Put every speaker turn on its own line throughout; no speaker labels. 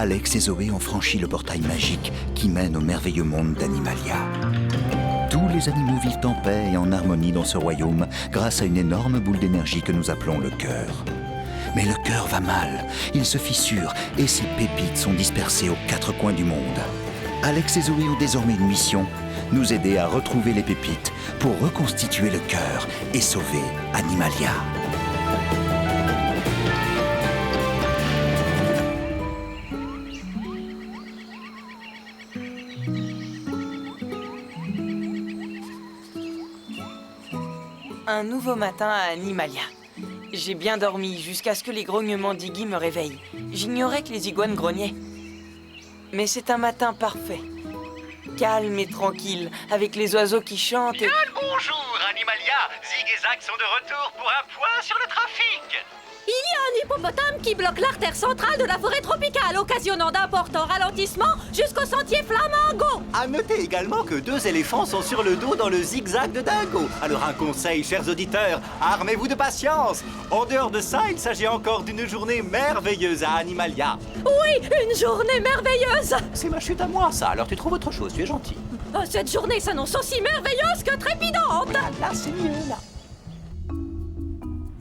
Alex et Zoé ont franchi le portail magique qui mène au merveilleux monde d'Animalia. Tous les animaux vivent en paix et en harmonie dans ce royaume grâce à une énorme boule d'énergie que nous appelons le cœur. Mais le cœur va mal, il se fissure et ses pépites sont dispersées aux 4 coins du monde. Alex et Zoé ont désormais une mission, nous aider à retrouver les pépites pour reconstituer le cœur et sauver Animalia.
Un nouveau matin à Animalia. J'ai bien dormi jusqu'à ce que les grognements d'Iggy me réveillent. J'ignorais que les iguanes grognaient. Mais c'est un matin parfait. Calme et tranquille, avec les oiseaux qui chantent et...
Bien le bonjour, Animalia. Zig et Zag sont de retour pour un point sur le trafic.
Il y a un hippopotame qui bloque l'artère centrale de la forêt tropicale, occasionnant d'importants ralentissements jusqu'au sentier Flamingo.
À noter également que 2 éléphants sont sur le dos dans le zigzag de Dingo. Alors un conseil, chers auditeurs, armez-vous de patience. En dehors de ça, il s'agit encore d'une journée merveilleuse à Animalia.
Oui, une journée merveilleuse.
C'est ma chute à moi, ça. Alors tu trouves autre chose, tu es gentil.
Oh, cette journée s'annonce aussi merveilleuse que trépidante.
Là, c'est mieux, là.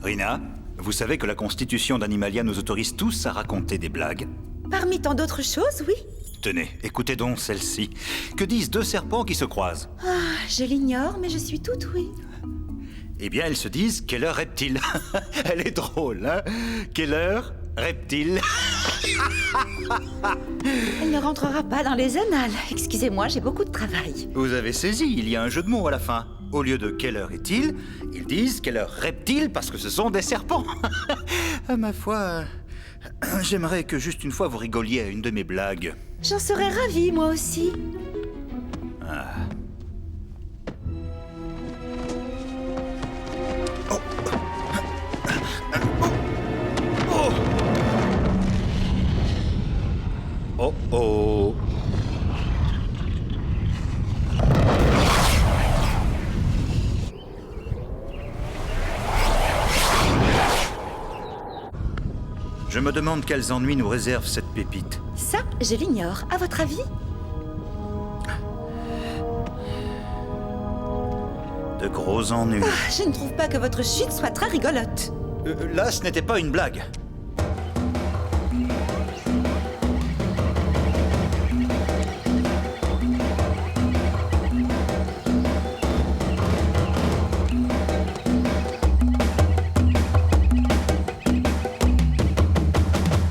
Rina, vous savez que la constitution d'Animalia nous autorise tous à raconter des blagues.
Parmi tant d'autres choses, oui.
Tenez, écoutez donc celle-ci. Que disent 2 serpents qui se croisent?
Ah, je l'ignore, mais je suis toute oui.
Eh bien, elles se disent « Quelle heure reptile ?» Elle est drôle, hein? Quelle heure reptile?
Elle ne rentrera pas dans les annales. Excusez-moi, j'ai beaucoup de travail.
Vous avez saisi, il y a un jeu de mots à la fin. Au lieu de « Quelle heure est-il ?» ils disent « Quelle heure reptile ?» parce que ce sont des serpents. À ma foi, j'aimerais que juste une fois vous rigoliez à une de mes blagues.
J'en serais ravie, moi aussi.
Oh oh. Je me demande quels ennuis nous réserve cette pépite.
Ça, je l'ignore. À votre avis?
De gros ennuis.
Ah, je ne trouve pas que votre chute soit très rigolote.
Là, ce n'était pas une blague.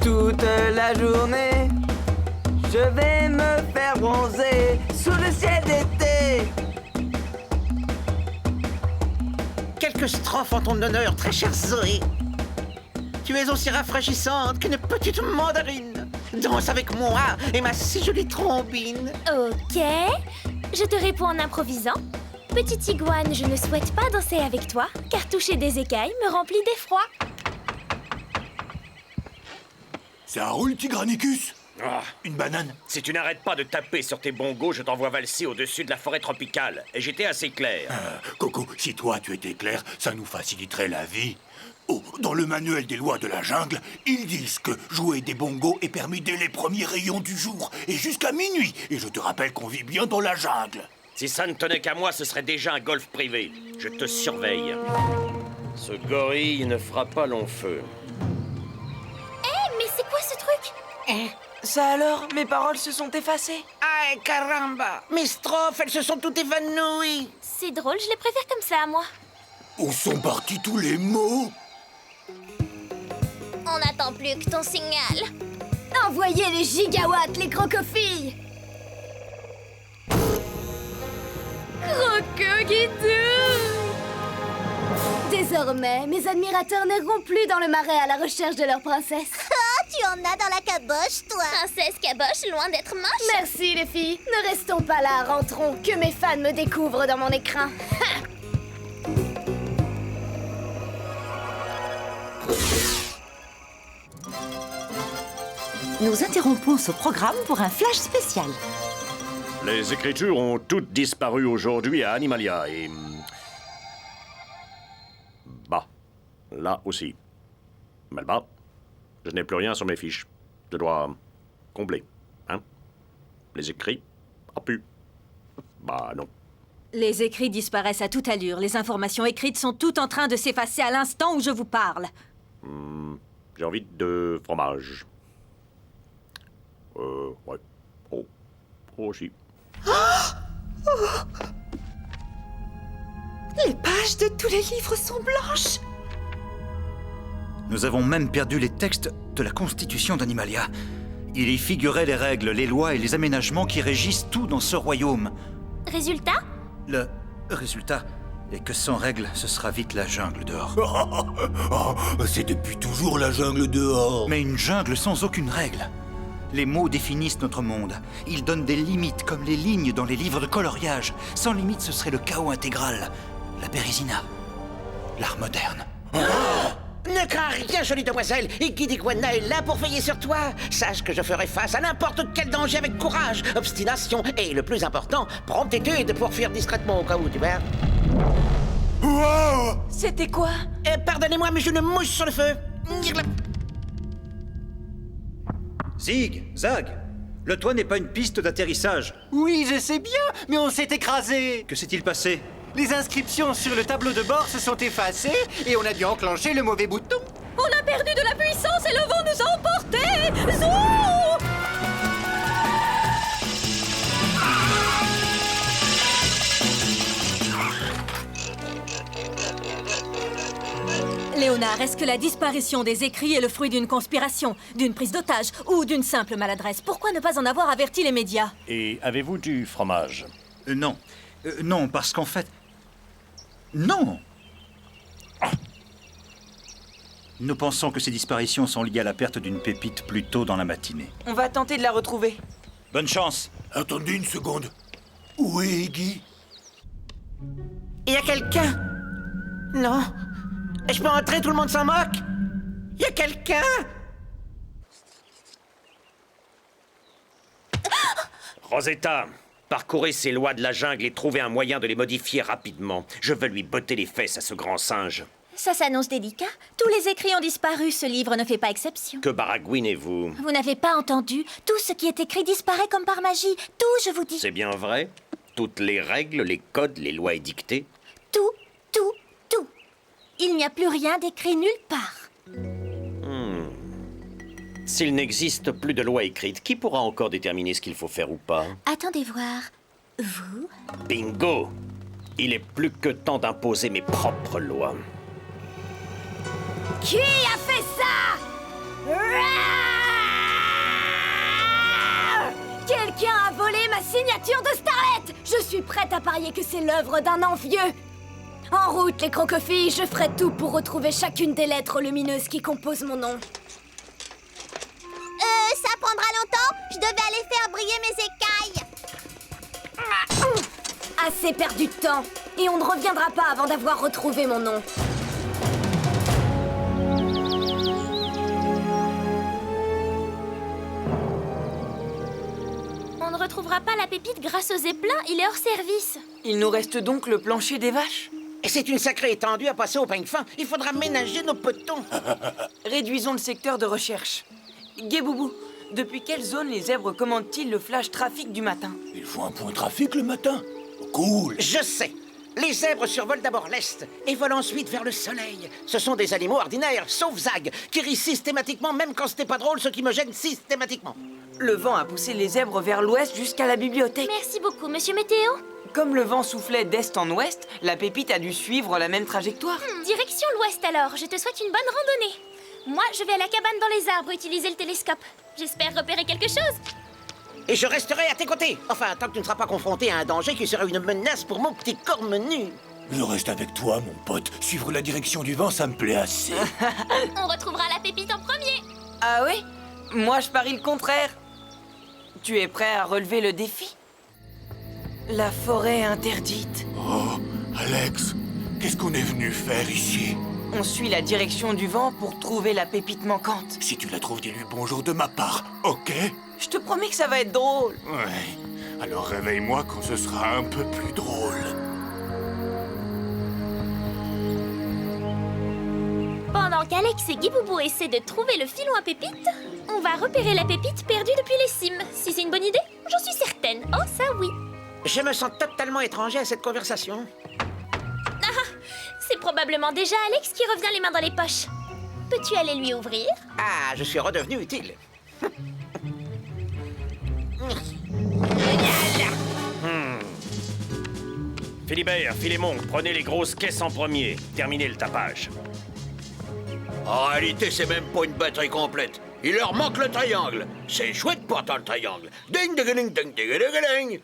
Toute la journée, je vais me faire bronzer sous le ciel d'été.
Quelques strophes en ton honneur, très chère Zoé. Tu es aussi rafraîchissante qu'une petite mandarine. Danse avec moi et ma si jolie trombine.
Ok, je te réponds en improvisant. Petite iguane, je ne souhaite pas danser avec toi, car toucher des écailles me remplit d'effroi.
Ça roule, Tigranicus?
Ah,
Une banane?
si tu n'arrêtes pas de taper sur tes bongos, je t'envoie valser au-dessus de la forêt tropicale. Et j'étais assez clair.
Coco, si toi tu étais clair, ça nous faciliterait la vie. Oh, dans le manuel des lois de la jungle, ils disent que jouer des bongos est permis dès les premiers rayons du jour et jusqu'à minuit. Et je te rappelle qu'on vit bien dans la jungle.
Si ça ne tenait qu'à moi, ce serait déjà un golf privé. Je te surveille. Ce gorille ne fera pas long feu.
Mais c'est quoi ce truc?
Ça alors, mes paroles se sont effacées.
Aïe, caramba! Mes strophes, elles se sont toutes évanouies.
C'est drôle, je les préfère comme ça à moi.
Où sont partis tous les mots?
On n'attend plus que ton signal.
Envoyez les gigawatts, les crocophiles. Crocoguidou. Désormais, mes admirateurs n'erront plus dans le marais à la recherche de leur princesse.
Ah, tu en as dans la caboche, toi. Princesse caboche, loin d'être moche.
Merci les filles. Ne restons pas là, rentrons. Que mes fans me découvrent dans mon écrin.
Nous interrompons ce programme pour un flash spécial.
Les écritures ont toutes disparu aujourd'hui à Animalia et... Bah, là aussi. Mais bah, je n'ai plus rien sur mes fiches. Je dois comblé. Hein? Les écrits? Ah, pu. Bah non.
Les écrits disparaissent à toute allure. Les informations écrites sont toutes en train de s'effacer à l'instant où je vous parle.
J'ai envie de fromage. Ouais. Oh. Oh, si.
Les pages de tous les livres sont blanches.
Nous avons même perdu les textes de la Constitution d'Animalia. Il y figurait les règles, les lois et les aménagements qui régissent tout dans ce royaume.
Résultat?
Le résultat est que sans règles, ce sera vite la jungle dehors.
C'est depuis toujours la jungle dehors.
Mais une jungle sans aucune règle. Les mots définissent notre monde. Ils donnent des limites, comme les lignes dans les livres de coloriage. Sans limite, ce serait le chaos intégral. La Bérésina. L'art moderne.
Ne crains rien, jolie demoiselle. Iggy d'Iguana est là pour veiller sur toi. Sache que je ferai face à n'importe quel danger avec courage, obstination et, le plus important, promptitude pour fuir discrètement au cas où, tu vois.
Wow!
C'était quoi?
Pardonnez-moi, mais j'ai une mouche sur le feu.
Zig, Zag, le toit n'est pas une piste d'atterrissage.
Oui, je sais bien, mais on s'est écrasé.
Que s'est-il passé?
Les inscriptions sur le tableau de bord se sont effacées et on a dû enclencher le mauvais bouton.
On a perdu de la puissance et le vent nous a emportés. Zou! Léonard, est-ce que la disparition des écrits est le fruit d'une conspiration, d'une prise d'otage ou d'une simple maladresse? Pourquoi ne pas en avoir averti les médias?
Et avez-vous du fromage?
Non. Non, parce qu'en fait... Non! Nous pensons que ces disparitions sont liées à la perte d'une pépite plus tôt dans la matinée.
On va tenter de la retrouver.
Bonne chance!
Attendez une seconde. Où est Iggy?
Il y a quelqu'un? Non. Je peux entrer, tout le monde s'en moque? Il y a quelqu'un?
Rosetta, parcourez ces lois de la jungle et trouvez un moyen de les modifier rapidement. Je veux lui botter les fesses à ce grand singe.
Ça s'annonce délicat. Tous les écrits ont disparu, ce livre ne fait pas exception.
Que baragouinez-vous?
Vous n'avez pas entendu? Tout ce qui est écrit disparaît comme par magie. Tout, je vous dis.
C'est bien vrai? Toutes les règles, les codes, les lois édictées?
Tout, tout, tout. Il n'y a plus rien d'écrit nulle part.
S'il n'existe plus de loi écrite, qui pourra encore déterminer ce qu'il faut faire ou pas?
Attendez voir. Vous?
Bingo! Il est plus que temps d'imposer mes propres lois.
Qui a fait ça? Quelqu'un a volé ma signature de starlet! Je suis prête à parier que c'est l'œuvre d'un envieux. En route, les crocofilles, je ferai tout pour retrouver chacune des lettres lumineuses qui composent mon nom.
Ça prendra longtemps. Je devais aller faire briller mes écailles.
Assez perdu de temps. Et on ne reviendra pas avant d'avoir retrouvé mon nom. On ne retrouvera pas la pépite grâce aux zeppelins, il est hors service.
Il nous reste donc le plancher des vaches.
Et c'est une sacrée étendue à passer au peigne fin. Il faudra ménager nos petons.
Réduisons le secteur de recherche. Guéboubou, depuis quelle zone les zèbres commandent-ils le flash trafic du matin?
Ils font un point trafic le matin. Cool.
Je sais. Les zèbres survolent d'abord l'Est et volent ensuite vers le soleil. Ce sont des animaux ordinaires, sauf Zag, qui rit systématiquement, même quand c'était pas drôle, ce qui me gêne systématiquement.
Le vent a poussé les zèbres vers l'ouest jusqu'à la bibliothèque.
Merci beaucoup, monsieur Météo.
Comme le vent soufflait d'est en ouest, la pépite a dû suivre la même trajectoire.
Direction l'ouest alors, je te souhaite une bonne randonnée. Moi, je vais à la cabane dans les arbres utiliser le télescope. J'espère repérer quelque chose.
Et je resterai à tes côtés. Enfin, tant que tu ne seras pas confronté à un danger qui serait une menace pour mon petit corps menu.
Je reste avec toi, mon pote. Suivre la direction du vent, ça me plaît assez.
On retrouvera la pépite en premier.
Ah oui? Moi, je parie le contraire. Tu es prêt à relever le défi? La forêt interdite.
Oh, Alex, qu'est-ce qu'on est venu faire ici?
On suit la direction du vent pour trouver la pépite manquante.
Si tu la trouves, dis-lui bonjour de ma part, ok?
Je te promets que ça va être drôle.
Ouais. Alors réveille-moi quand ce sera un peu plus drôle.
Pendant
qu'Alex et Guiboubou essaient de trouver le filon à pépite, on va repérer la pépite perdue depuis les cimes. Si c'est une bonne idée, j'en suis certaine. Oh, ça oui.
Je me sens totalement étranger à cette conversation.
C'est probablement déjà Alex qui revient les mains dans les poches. Peux-tu aller lui ouvrir?
Ah, je suis redevenu utile.
Philibert, Philémon, prenez les grosses caisses en premier. Terminez le tapage.
En réalité, c'est même pas une batterie complète. Il leur manque le triangle. C'est chouette pourtant le triangle. Ding ding ding ding ding ding ding.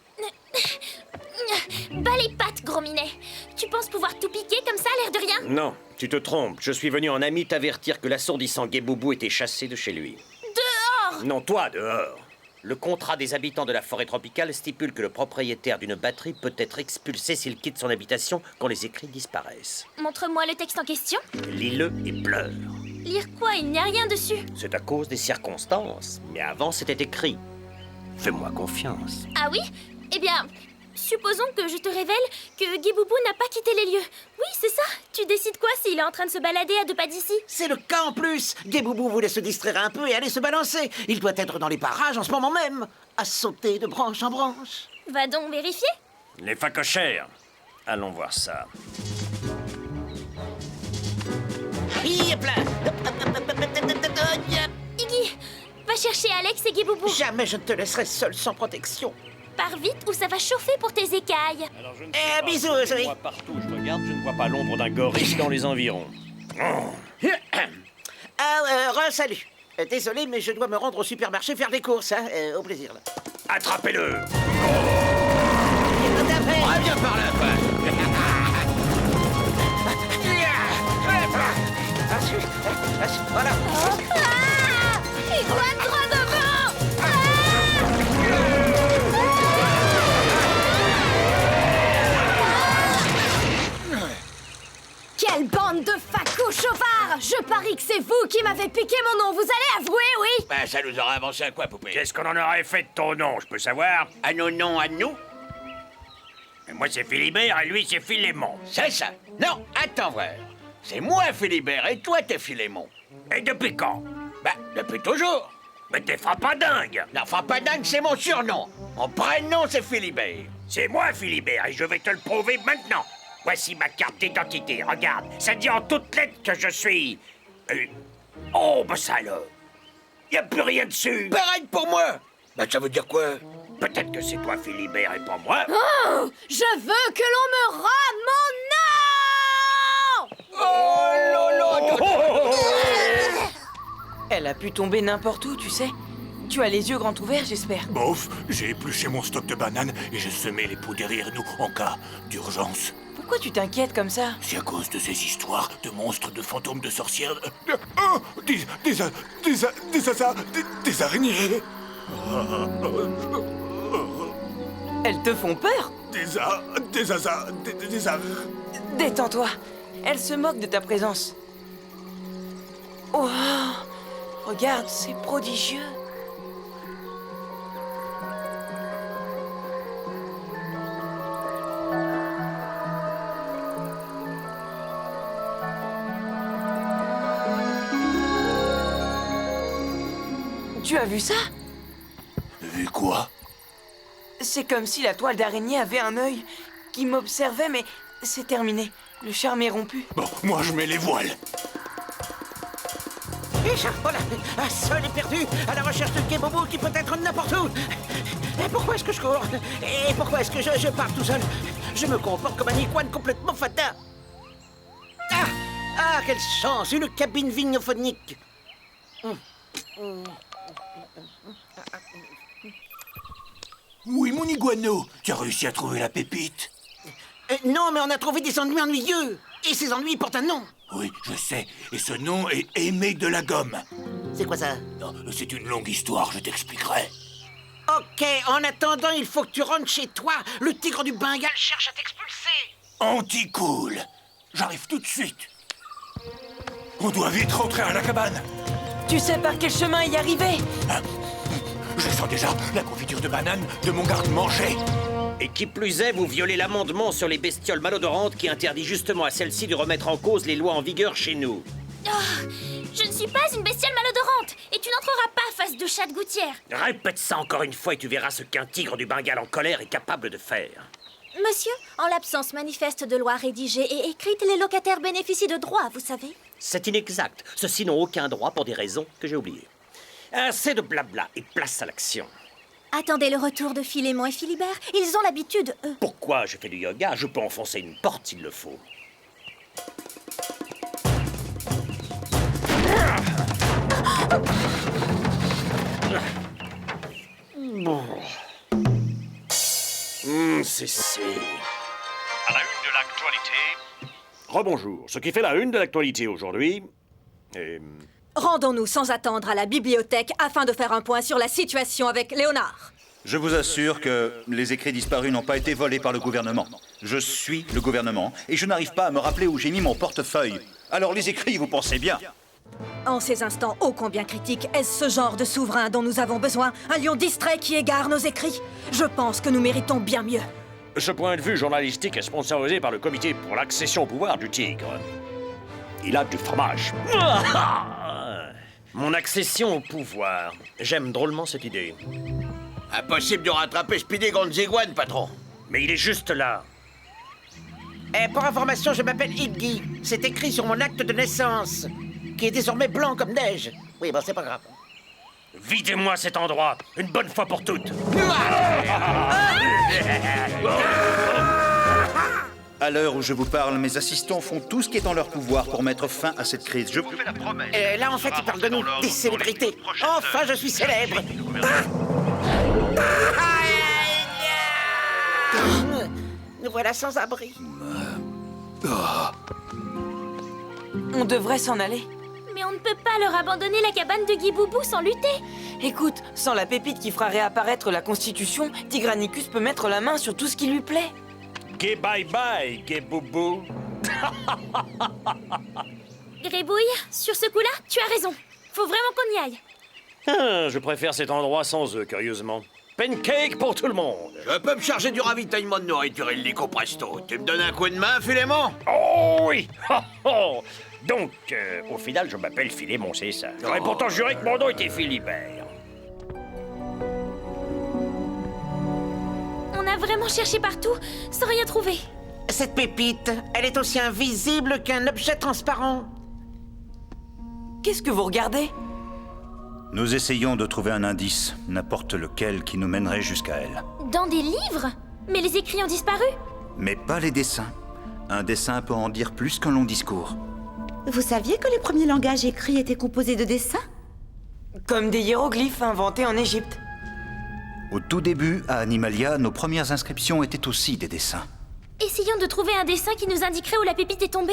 Bas les pattes, gros minet. Tu penses pouvoir tout piquer comme ça, l'air de rien?
Non, tu te trompes. Je suis venu en ami t'avertir que l'assourdissant Guéboubou était chassé de chez lui.
Dehors!
Non, toi, dehors. Le contrat des habitants de la forêt tropicale stipule que le propriétaire d'une batterie peut être expulsé s'il quitte son habitation quand les écrits disparaissent.
Montre-moi le texte en question.
Lis-le et pleure.
Lire quoi? Il n'y a rien dessus.
C'est à cause des circonstances. Mais avant, c'était écrit. Fais-moi confiance.
Ah oui? Eh bien, supposons que je te révèle que Guiboubou n'a pas quitté les lieux. Oui, c'est ça. Tu décides quoi s'il est en train de se balader à 2 pas d'ici?
C'est le cas en plus. Guéboubou voulait se distraire un peu et aller se balancer. Il doit être dans les parages en ce moment même, à sauter de branche en branche.
Va donc vérifier.
Les facochères. Allons voir ça.
Yep là.
Iggy, va chercher Alex et Guiboubou.
Jamais je ne te laisserai seul sans protection.
Pars vite ou ça va chauffer pour tes écailles.
Alors, je ne
bisous,
je
Zoé.
vois partout où je regarde, je ne vois pas l'ombre d'un gorille dans les environs.
Salut. Désolé, mais je dois me rendre au supermarché faire des courses, hein. Au plaisir, là.
Attrapez-le!
Viens par là,
Voilà.
Iguane droit devant! Quelle bande de facos chauvards! Je parie que c'est vous qui m'avez piqué mon nom. Vous allez avouer, oui?
Ben, ça nous aurait avancé à quoi, poupée?
Qu'est-ce qu'on en aurait fait de ton nom, je peux savoir?
À nos noms, à nous?
Et moi, c'est Philibert et lui, c'est Philémon.
C'est ça. Non, attends voir. C'est moi, Philibert, et toi, t'es Philémon.
Et depuis quand?
Ben, depuis toujours.
Mais t'es frappadingue!
Non, Frappadingue, c'est mon surnom. Mon prénom, c'est Philibert.
C'est moi, Philibert, et je vais te le prouver maintenant. Voici ma carte d'identité, regarde. Ça dit en toutes lettres que je suis... Oh, bah ça alors. Y a plus rien dessus.
Pareil pour moi. Ben, ça veut dire quoi?
Peut-être que c'est toi, Philibert, et pas moi.
Oh! Je veux que l'on me rende mon nom!
Oh, lolo!
Elle a pu tomber n'importe où, tu sais. Tu as les yeux grands ouverts, j'espère.
Bof, j'ai épluché mon stock de bananes et j'ai semé les pots derrière nous en cas d'urgence.
Pourquoi tu t'inquiètes comme ça?
C'est à cause de ces histoires de monstres, de fantômes, de sorcières... Des araignées.
Elles te font peur? Détends-toi. Elles se moquent de ta présence. Oh! Regarde, c'est prodigieux. Tu as vu ça?
Vu quoi?
C'est comme si la toile d'araignée avait un œil qui m'observait, mais c'est terminé. Le charme est rompu.
Bon, moi je mets les voiles.
Voilà, seul et perdu, à la recherche de Guéboubou qui peut être n'importe où. Et pourquoi est-ce que je cours? Et pourquoi est-ce que je pars tout seul? Je me comporte comme un iguane complètement fada. Ah, quelle chance, une cabine vignophonique.
Oui, mon iguano, tu as réussi à trouver la pépite?
Non, mais on a trouvé des ennuis ennuyeux. Et ces ennuis portent un nom.
Oui, je sais. Et ce nom est Aimé de la Gomme.
C'est quoi ça?
Non, c'est une longue histoire, je t'expliquerai.
Ok, en attendant, il faut que tu rentres chez toi. Le tigre du Bengale cherche à t'expulser.
Anti-cool. J'arrive tout de suite. On doit vite rentrer à la cabane.
Tu sais par quel chemin y arriver?
Hein? Je sens déjà la confiture de banane de mon garde-manger.
Et qui plus est, vous violez l'amendement sur les bestioles malodorantes qui interdit justement à celles-ci de remettre en cause les lois en vigueur chez nous.
Oh, je ne suis pas une bestiale malodorante et tu n'entreras pas face de chat de gouttière.
Répète ça encore une fois et tu verras ce qu'un tigre du Bengale en colère est capable de faire.
Monsieur, en l'absence manifeste de loi rédigée et écrite, les locataires bénéficient de droits, vous savez.
C'est inexact. Ceux-ci n'ont aucun droit pour des raisons que j'ai oubliées. Assez de blabla et place à l'action.
Attendez le retour de Philémon et Philibert. Ils ont l'habitude, eux.
Pourquoi je fais du yoga? Je peux enfoncer une porte s'il le faut. C'est...
À la une de l'actualité.
Rebonjour. Ce qui fait la une de l'actualité aujourd'hui...
Rendons-nous sans attendre à la bibliothèque afin de faire un point sur la situation avec Léonard.
Je vous assure que les écrits disparus n'ont pas été volés par le gouvernement. Je suis le gouvernement et je n'arrive pas à me rappeler où j'ai mis mon portefeuille. Alors les écrits, vous pensez bien.
En ces instants ô combien critiques, est-ce ce genre de souverain dont nous avons besoin? Un lion distrait qui égare nos écrits? Je pense que nous méritons bien mieux.
Ce point de vue journalistique est sponsorisé par le comité pour l'accession au pouvoir du tigre. Il a du fromage. Mon accession au pouvoir. J'aime drôlement cette idée.
Impossible de rattraper Speedy Gonziguan, patron.
Mais il est juste là.
Pour information, je m'appelle Iggy. C'est écrit sur mon acte de naissance, qui est désormais blanc comme neige. Oui, bon, c'est pas grave.
Videz-moi cet endroit, une bonne fois pour toutes.
À l'heure où je vous parle, mes assistants font tout ce qui est en leur pouvoir pour mettre fin à cette crise. Je vous fais la promesse.
Là, en fait, ils parlent de nous, des célébrités. Enfin, je suis célèbre. Nous voilà sans abri.
On devrait s'en aller.
Mais on ne peut pas leur abandonner la cabane de Guy Boubou sans lutter.
Écoute, sans la pépite qui fera réapparaître la Constitution, Tigranicus peut mettre la main sur tout ce qui lui plaît.
Gay bye bye, Gay Boubou.
Grébouille, sur ce coup-là, tu as raison. Faut vraiment qu'on y aille.
Je préfère cet endroit sans eux, curieusement. Pancake pour tout le monde.
Je peux me charger du ravitaillement de nourriture illico presto. Tu me donnes un coup de main, Philémon?
Oh oui. Donc, au final, je m'appelle Philémon, c'est ça. J'aurais pourtant juré que mon nom était Philibert.
On a vraiment cherché partout, sans rien trouver.
Cette pépite, elle est aussi invisible qu'un objet transparent.
Qu'est-ce que vous regardez?
Nous essayons de trouver un indice, n'importe lequel, qui nous mènerait jusqu'à elle.
Dans des livres? Mais les écrits ont disparu.
Mais pas les dessins. Un dessin peut en dire plus qu'un long discours.
Vous saviez que les premiers langages écrits étaient composés de dessins?
Comme des hiéroglyphes inventés en Égypte.
Au tout début, à Animalia, nos premières inscriptions étaient aussi des dessins.
Essayons de trouver un dessin qui nous indiquerait où la pépite est tombée,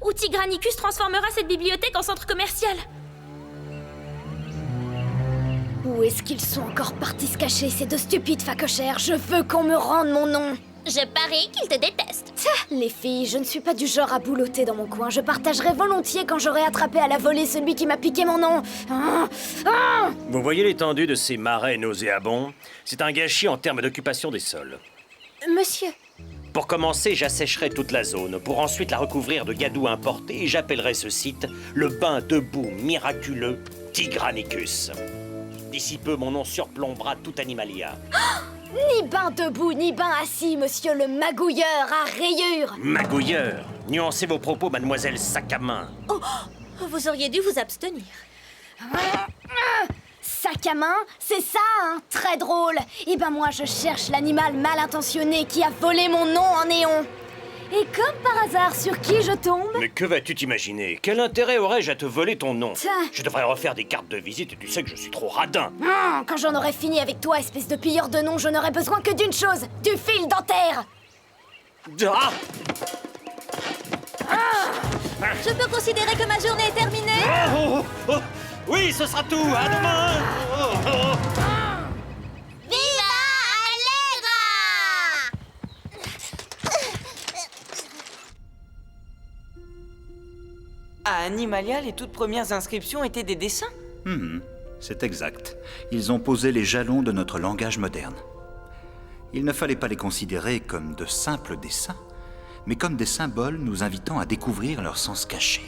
où Tigranicus transformera cette bibliothèque en centre commercial.
Où est-ce qu'ils sont encore partis se cacher, ces deux stupides facochères? Je veux qu'on me rende mon nom.
Je parie qu'ils te détestent.
Les filles, je ne suis pas du genre à boulotter dans mon coin. Je partagerai volontiers quand j'aurai attrapé à la volée celui qui m'a piqué mon nom.
Vous voyez l'étendue de ces marais nauséabonds? C'est un gâchis en termes d'occupation des sols.
Monsieur,
Pour commencer, j'assécherai toute la zone, pour ensuite la recouvrir de gadou importé, et j'appellerai ce site le bain de boue miraculeux Tigranicus. D'ici peu, mon nom surplombera tout Animalia.
Ni bain debout, ni bain assis, monsieur le magouilleur à rayures.
Magouilleur, nuancez vos propos, mademoiselle sac à main.
oh, vous auriez dû vous abstenir.
Sac à main, c'est ça, hein? Très drôle. Eh ben moi, je cherche l'animal mal intentionné qui a volé mon nom en néon. Et comme par hasard, sur qui je tombe?
Mais que vas-tu t'imaginer? Quel intérêt aurais-je à te voler ton nom?
Tiens.
Je devrais refaire des cartes de visite et tu sais que je suis trop radin.
Quand j'en aurai fini avec toi, espèce de pilleur de noms, je n'aurai besoin que d'une chose, du fil dentaire.
Je peux considérer que ma journée est terminée?
Oui, ce sera tout. À demain.
Viva Allegra!
À Animalia, les toutes premières inscriptions étaient des dessins.
C'est exact. Ils ont posé les jalons de notre langage moderne. Il ne fallait pas les considérer comme de simples dessins, mais comme des symboles nous invitant à découvrir leur sens caché.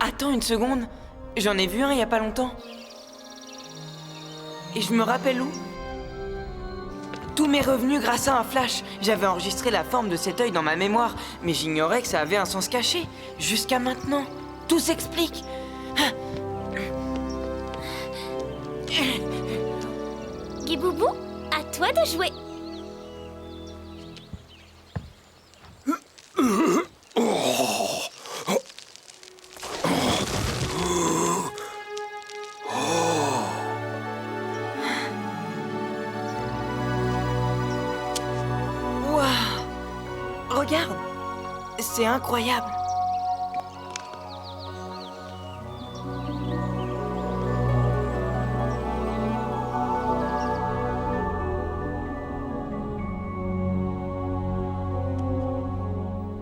Attends une seconde. J'en ai vu un il y a pas longtemps. Et je me rappelle où? Tout m'est revenu grâce à un flash. J'avais enregistré la forme de cet œil dans ma mémoire, mais j'ignorais que ça avait un sens caché. Jusqu'à maintenant, tout s'explique.
Guiboubou, à toi de jouer.
Regarde, c'est incroyable.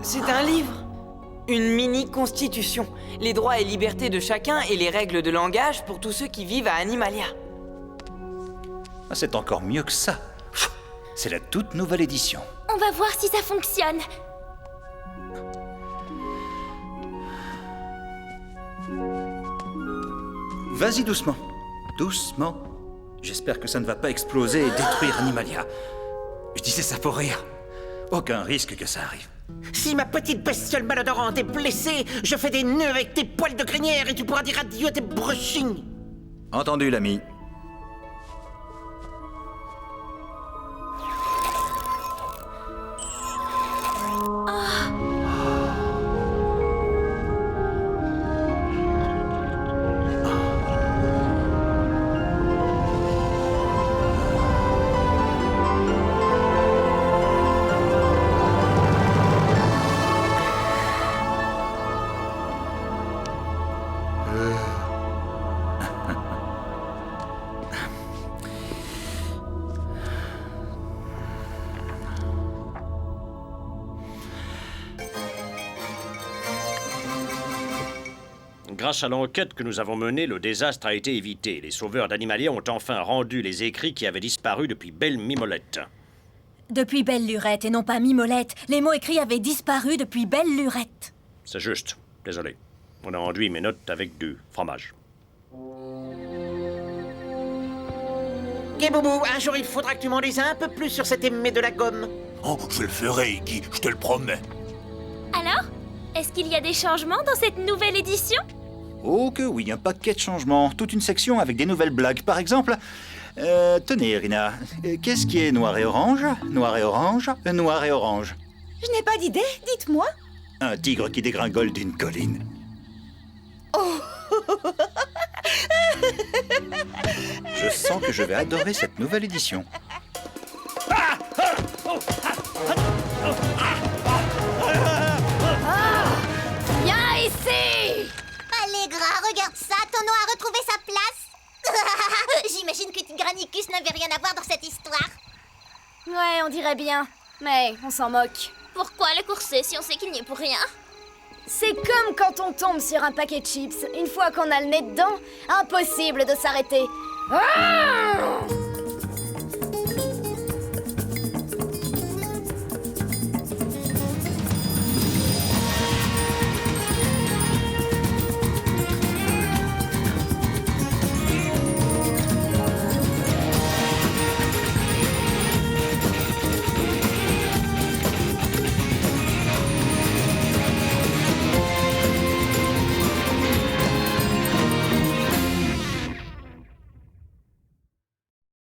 C'est un livre. Une mini-constitution. Les droits et libertés de chacun et les règles de langage pour tous ceux qui vivent à Animalia.
Ah, c'est encore mieux que ça. C'est la toute nouvelle édition.
On va voir si ça fonctionne.
Vas-y doucement. Doucement. J'espère que ça ne va pas exploser et détruire Animalia. Je disais ça pour rire. Aucun risque que ça arrive.
Si ma petite bestiole malodorante est blessée, je fais des nœuds avec tes poils de crinière et tu pourras dire adieu à tes brushings.
Entendu, l'ami.
Grâce à l'enquête que nous avons menée, le désastre a été évité. Les sauveurs d'Animalia ont enfin rendu les écrits qui avaient disparu depuis Belle Mimolette.
Depuis Belle Lurette et non pas Mimolette. Les mots écrits avaient disparu depuis Belle Lurette.
C'est juste. Désolé. On a enduit mes notes avec du fromage.
Guiboubou, un jour il faudra que tu m'en dises un peu plus sur cet aimé de la gomme.
Oh, je le ferai, Iggy, je te le promets.
Alors, est-ce qu'il y a des changements dans cette nouvelle édition?
Oh que oui, un paquet de changements. Toute une section avec des nouvelles blagues. Par exemple, tenez, Irina, qu'est-ce qui est noir et orange? Noir et orange? Noir et orange.
Je n'ai pas d'idée, dites-moi.
Un tigre qui dégringole d'une colline.
Oh.
Je sens que je vais adorer cette nouvelle édition.
Viens ici!
Allegra, regarde ça, Tonneau a retrouvé sa place. J'imagine que Tigranicus n'avait rien à voir dans cette histoire.
Ouais, on dirait bien. Mais on s'en moque.
Pourquoi le courser si on sait qu'il n'y est pour rien?
C'est comme quand on tombe sur un paquet de chips. Une fois qu'on a le nez dedans, impossible de s'arrêter. Ah!